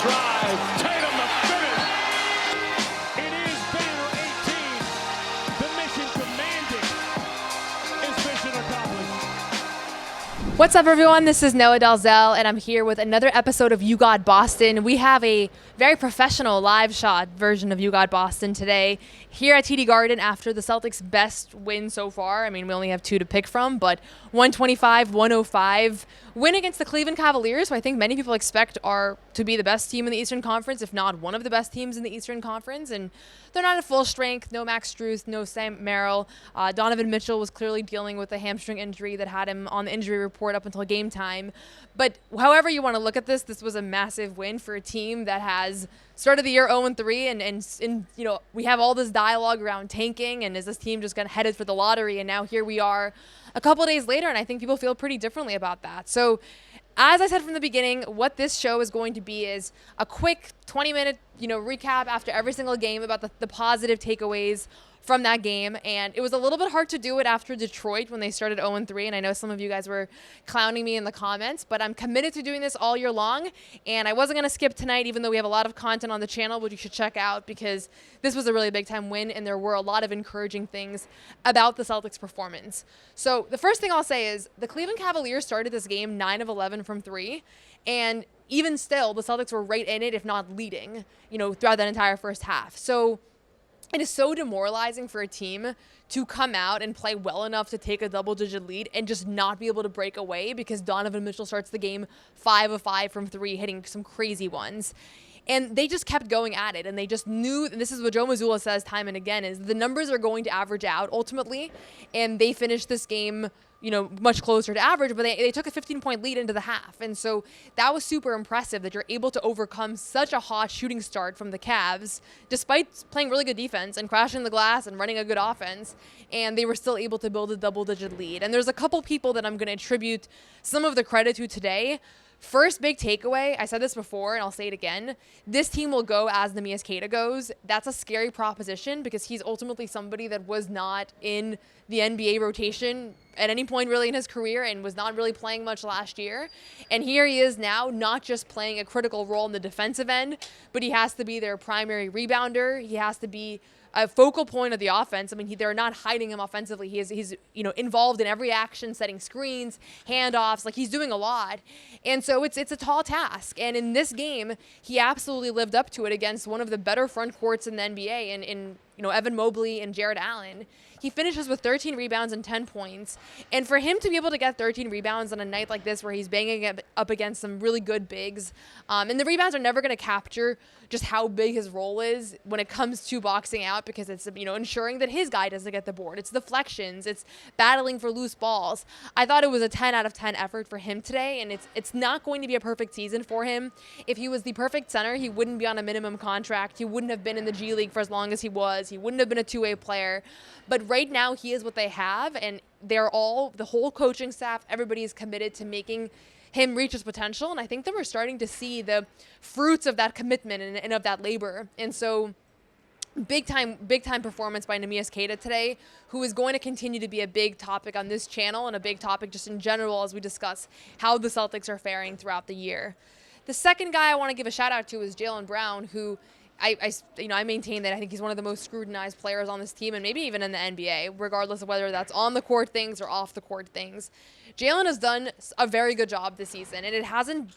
drive. Tatum the finish. It is banner 18. The mission commanded is mission accomplished. What's up, everyone? This is Noa Dalzell, and I'm here with another episode of You Got Boston. We have a very professional live shot version of You Got Boston today here at TD Garden after the Celtics' best win so far. I mean, we only have two to pick from, but 125-105 win against the Cleveland Cavaliers, who I think many people expect are to be the best team in the Eastern Conference, if not one of the best teams in the Eastern Conference. And they're not at full strength. No Max Strus, no Sam Merrill. Donovan Mitchell was clearly dealing with a hamstring injury that had him on the injury report up until game time. But however you want to look at this, this was a massive win for a team that has started the year 0-3, and you know, we have all this dialogue around tanking and is this team just headed for the lottery, and now here we are a couple of days later, and I think people feel pretty differently about that. So as I said from the beginning, what this show is going to be is a quick 20-minute recap after every single game about the positive takeaways from that game. And it was a little bit hard to do it after Detroit when they started 0-3, and I know some of you guys were clowning me in the comments, but I'm committed to doing this all year long, and I wasn't going to skip tonight, even though we have a lot of content on the channel, which you should check out, because this was a really big time win, and there were a lot of encouraging things about the Celtics' performance. So the first thing I'll say is the Cleveland Cavaliers started this game 9 of 11 from 3, and even still, the Celtics were right in it, if not leading, throughout that entire first half. So it is so demoralizing for a team to come out and play well enough to take a double-digit lead and just not be able to break away because Donovan Mitchell starts the game 5 of 5 from 3, hitting some crazy ones. And they just kept going at it, and they just knew, and this is what Joe Mazzulla says time and again, is the numbers are going to average out ultimately, and they finished this game much closer to average, but they took a 15-point lead into the half. And so that was super impressive that you're able to overcome such a hot shooting start from the Cavs, despite playing really good defense and crashing the glass and running a good offense, and they were still able to build a double-digit lead. And there's a couple people that I'm going to attribute some of the credit to today. First big takeaway, I said this before and I'll say it again, this team will go as Neemias Queta goes. That's a scary proposition because he's ultimately somebody that was not in the NBA rotation at any point really in his career and was not really playing much last year. And here he is now, not just playing a critical role in the defensive end, but he has to be their primary rebounder. He has to be a focal point of the offense. I mean, they're not hiding him offensively. He's involved in every action, setting screens, handoffs. Like, he's doing a lot. And so it's a tall task. And in this game, he absolutely lived up to it against one of the better front courts in the NBA in Evan Mobley and Jared Allen. He finishes with 13 rebounds and 10 points. And for him to be able to get 13 rebounds on a night like this where he's banging up against some really good bigs, and the rebounds are never going to capture just how big his role is when it comes to boxing out, because it's, ensuring that his guy doesn't get the board. It's deflections. It's battling for loose balls. I thought it was a 10 out of 10 effort for him today, and it's not going to be a perfect season for him. If he was the perfect center, he wouldn't be on a minimum contract. He wouldn't have been in the G League for as long as he was. He wouldn't have been a two-way player. But right now, he is what they have, and the whole coaching staff, everybody is committed to making him reach his potential. And I think that we're starting to see the fruits of that commitment and of that labor. And so big time performance by Neemias Queta today, who is going to continue to be a big topic on this channel and a big topic just in general as we discuss how the Celtics are faring throughout the year. The second guy I want to give a shout out to is Jaylen Brown, who I maintain that I think he's one of the most scrutinized players on this team and maybe even in the NBA, regardless of whether that's on the court things or off the court things. Jaylen has done a very good job this season, and it hasn't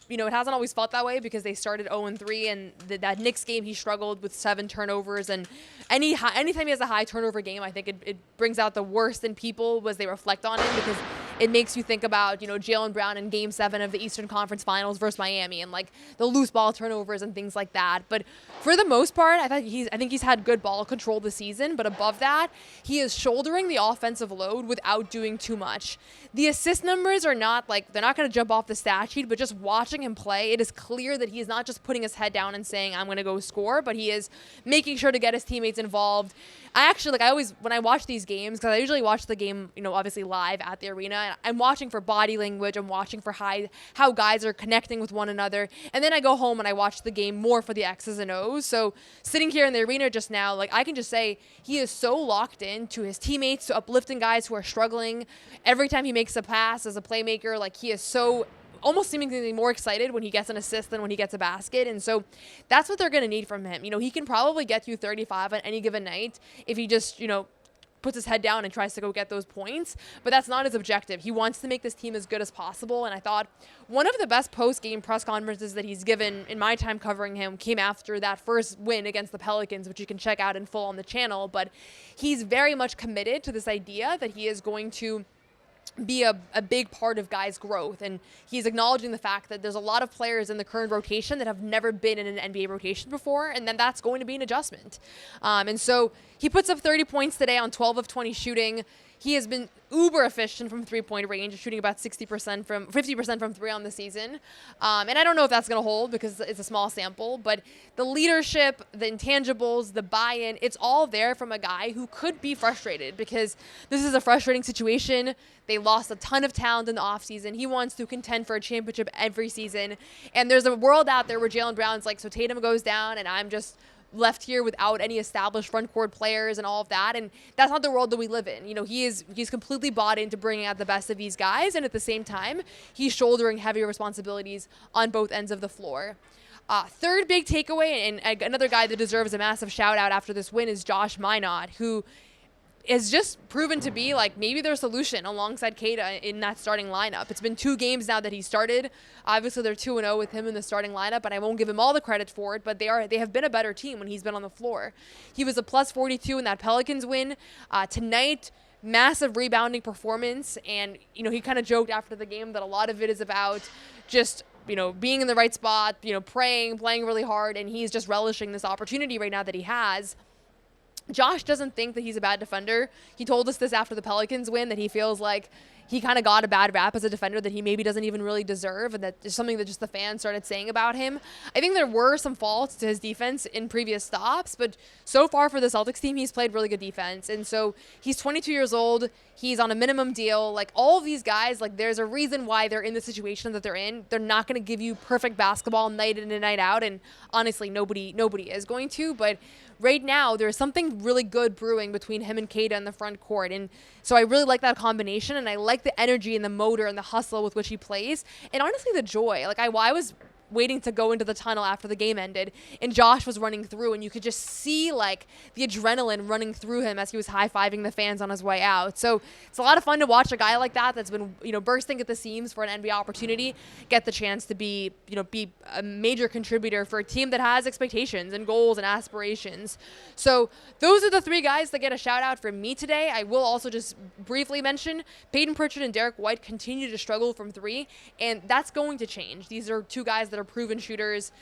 always felt that way because they started 0-3, and that Knicks game he struggled with 7 turnovers, and anytime he has a high turnover game, I think it brings out the worst in people as they reflect on him, because it makes you think about, Jaylen Brown in Game 7 of the Eastern Conference Finals versus Miami and like the loose ball turnovers and things like that. But for the most part, I think he's had good ball control this season, but above that, he is shouldering the offensive load without doing too much. The assist numbers are not they're not going to jump off the stat sheet, but just watching him play, it is clear that he is not just putting his head down and saying, I'm going to go score, but he is making sure to get his teammates involved. I always, when I watch these games, because I usually watch the game, obviously live at the arena, I'm watching for body language, I'm watching for how guys are connecting with one another, and then I go home and I watch the game more for the X's and O's. So sitting here in the arena just now, I can just say he is so locked in to his teammates, to uplifting guys who are struggling. Every time he makes a pass as a playmaker, he is so almost seemingly more excited when he gets an assist than when he gets a basket. And so that's what they're going to need from him. He can probably get you 35 on any given night if he just, puts his head down and tries to go get those points, but that's not his objective. He wants to make this team as good as possible, and I thought one of the best post-game press conferences that he's given in my time covering him came after that first win against the Pelicans, which you can check out in full on the channel, but he's very much committed to this idea that he is going to be a big part of guys' growth. And he's acknowledging the fact that there's a lot of players in the current rotation that have never been in an NBA rotation before, and then that's going to be an adjustment. And so he puts up 30 points today on 12 of 20 shooting. He has been uber efficient from three-point range, shooting about 50% from three on the season. And I don't know if that's going to hold because it's a small sample, but the leadership, the intangibles, the buy-in, it's all there from a guy who could be frustrated because this is a frustrating situation. They lost a ton of talent in the offseason. He wants to contend for a championship every season. And there's a world out there where Jaylen Brown's like, so Tatum goes down and I'm just left here without any established front court players and all of that. And that's not the world that we live in. He's completely bought into bringing out the best of these guys. And at the same time, he's shouldering heavier responsibilities on both ends of the floor. Third big takeaway, and another guy that deserves a massive shout out after this win, is Josh Minott, who is just proven to be like maybe their solution alongside Queta in that starting lineup. It's been 2 games now that he started. Obviously, they're 2-0 with him in the starting lineup, and I won't give him all the credit for it, but they have been a better team when he's been on the floor. He was a plus 42 in that Pelicans win. Tonight, massive rebounding performance, and he kind of joked after the game that a lot of it is about just being in the right spot, praying, playing really hard, and he's just relishing this opportunity right now that he has. Josh doesn't think that he's a bad defender. He told us this after the Pelicans win, that he feels like he kind of got a bad rap as a defender that he maybe doesn't even really deserve, and that is something that just the fans started saying about him. I think there were some faults to his defense in previous stops, but so far for the Celtics team, he's played really good defense. And so he's 22 years old. He's on a minimum deal. Like, all of these guys, like, there's a reason why they're in the situation that they're in. They're not going to give you perfect basketball night in and night out, and honestly, nobody is going to, but right now, there's something really good brewing between him and Queta in the front court. And so I really like that combination, and I like the energy and the motor and the hustle with which he plays. And honestly, the joy. Like, I was waiting to go into the tunnel after the game ended, and Josh was running through, and you could just see like the adrenaline running through him as he was high-fiving the fans on his way out. So it's a lot of fun to watch a guy like that that's been bursting at the seams for an NBA opportunity get the chance to be a major contributor for a team that has expectations and goals and aspirations. So those are the 3 guys that get a shout out from me today. I will also just briefly mention Pritchard and White continue to struggle from 3, and that's going to change. These are 2 guys that are proven shooters.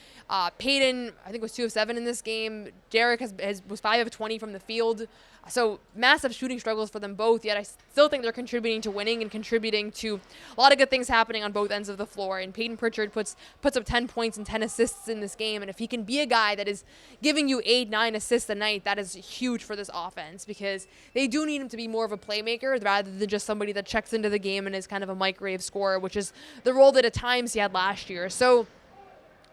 Payton, I think, was 2 of 7 in this game. Derek was 5 of 20 from the field. So massive shooting struggles for them both, yet I still think they're contributing to winning and contributing to a lot of good things happening on both ends of the floor. And Pritchard puts up 10 points and 10 assists in this game. And if he can be a guy that is giving you 8-9 assists a night, that is huge for this offense, because they do need him to be more of a playmaker rather than just somebody that checks into the game and is kind of a microwave scorer, which is the role that at times he had last year. So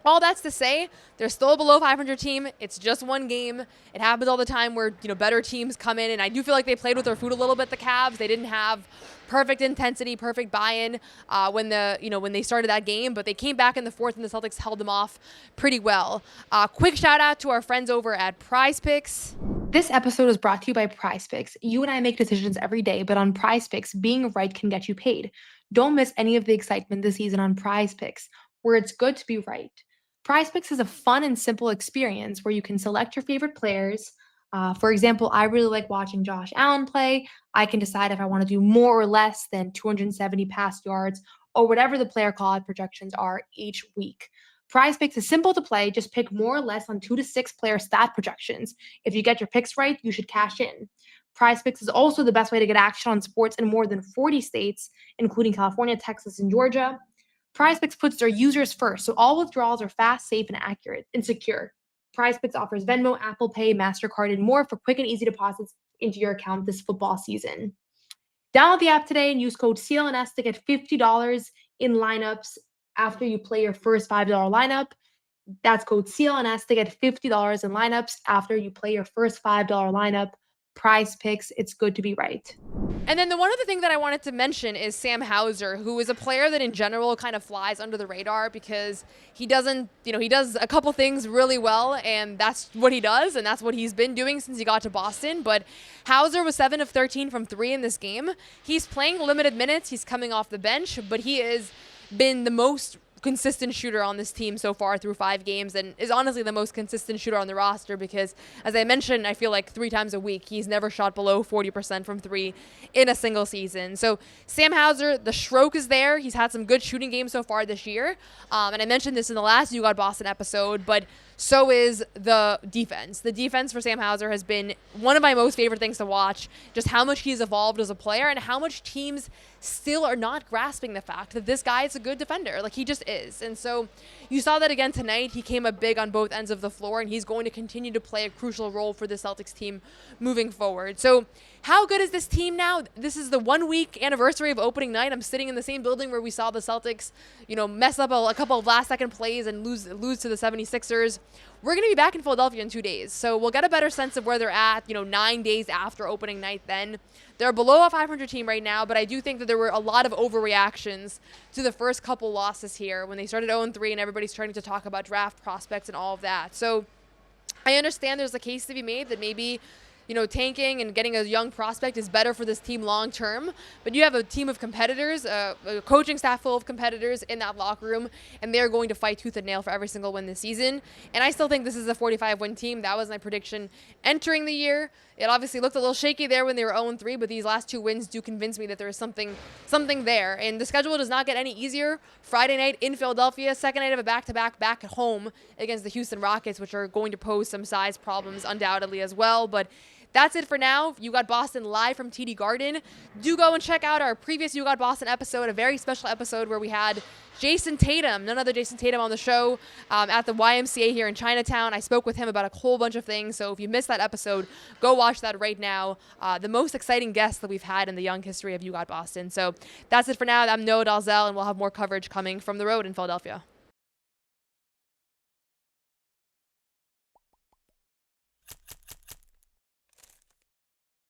all that's to say, they're still a below 500 team. It's just 1 game. It happens all the time where, better teams come in, and I do feel like they played with their food a little bit, the Cavs. They didn't have perfect intensity, perfect buy-in when they started that game, but they came back in the 4th, and the Celtics held them off pretty well. Quick shout out to our friends over at PrizePicks. This episode is brought to you by PrizePicks. You and I make decisions every day, but on PrizePicks, being right can get you paid. Don't miss any of the excitement this season on PrizePicks, where it's good to be right. PrizePicks is a fun and simple experience where you can select your favorite players. For example, I really like watching Josh Allen play. I can decide if I want to do more or less than 270 pass yards or whatever the player call-out projections are each week. PrizePicks is simple to play. Just pick more or less on 2 to 6 player stat projections. If you get your picks right, you should cash in. PrizePicks is also the best way to get action on sports in more than 40 states, including California, Texas, and Georgia. PrizePicks puts their users first, so all withdrawals are fast, safe, and accurate, and secure. PrizePicks offers Venmo, Apple Pay, MasterCard, and more for quick and easy deposits into your account this football season. Download the app today and use code CLNS to get $50 in lineups after you play your first $5 lineup. That's code CLNS to get $50 in lineups after you play your first $5 lineup. Prize Picks, it's good to be right. And then the one other thing that I wanted to mention is Sam Hauser, who is a player that in general kind of flies under the radar because he doesn't, he does a couple things really well, and that's what he does, and that's what he's been doing since he got to Boston. But Hauser was 7 of 13 from 3 in this game. He's playing limited minutes. He's coming off the bench, but he has been the most consistent shooter on this team so far through 5 games, and is honestly the most consistent shooter on the roster because, as I mentioned, I feel like 3 times a week he's never shot below 40% from 3 in a single season. So Sam Hauser, the stroke is there. He's had some good shooting games so far this year, and I mentioned this in the last You Got Boston episode, but so is the defense. The defense for Sam Hauser has been one of my most favorite things to watch, just how much he's evolved as a player and how much teams still are not grasping the fact that this guy is a good defender. Like, he just is. And so you saw that again tonight. He came up big on both ends of the floor, and he's going to continue to play a crucial role for the Celtics team moving forward. So how good is this team now? This is the 1-week anniversary of opening night. I'm sitting in the same building where we saw the Celtics, mess up a couple of last-second plays and lose to the 76ers. We're going to be back in Philadelphia in 2 days, so we'll get a better sense of where they're at, 9 days after opening night then. They're below a 500 team right now, but I do think that there were a lot of overreactions to the first couple losses here when they started 0-3 and everybody's starting to talk about draft prospects and all of that. So I understand there's a case to be made that maybe tanking and getting a young prospect is better for this team long term. But you have a team of competitors, a coaching staff full of competitors in that locker room, and they're going to fight tooth and nail for every single win this season. And I still think this is a 45-win team. That was my prediction entering the year. It obviously looked a little shaky there when they were 0-3, but these last 2 wins do convince me that there is something there. And the schedule does not get any easier. Friday night in Philadelphia, second night of a back-to-back back at home against the Houston Rockets, which are going to pose some size problems undoubtedly as well. But that's it for now. You Got Boston live from TD Garden. Do go and check out our previous You Got Boston episode, a very special episode where we had Jason Tatum, none other Jason Tatum, on the show at the YMCA here in Chinatown. I spoke with him about a whole bunch of things, so if you missed that episode, go watch that right now. The most exciting guest that we've had in the young history of You Got Boston. So that's it for now. I'm Noa Dalzell, and we'll have more coverage coming from the road in Philadelphia.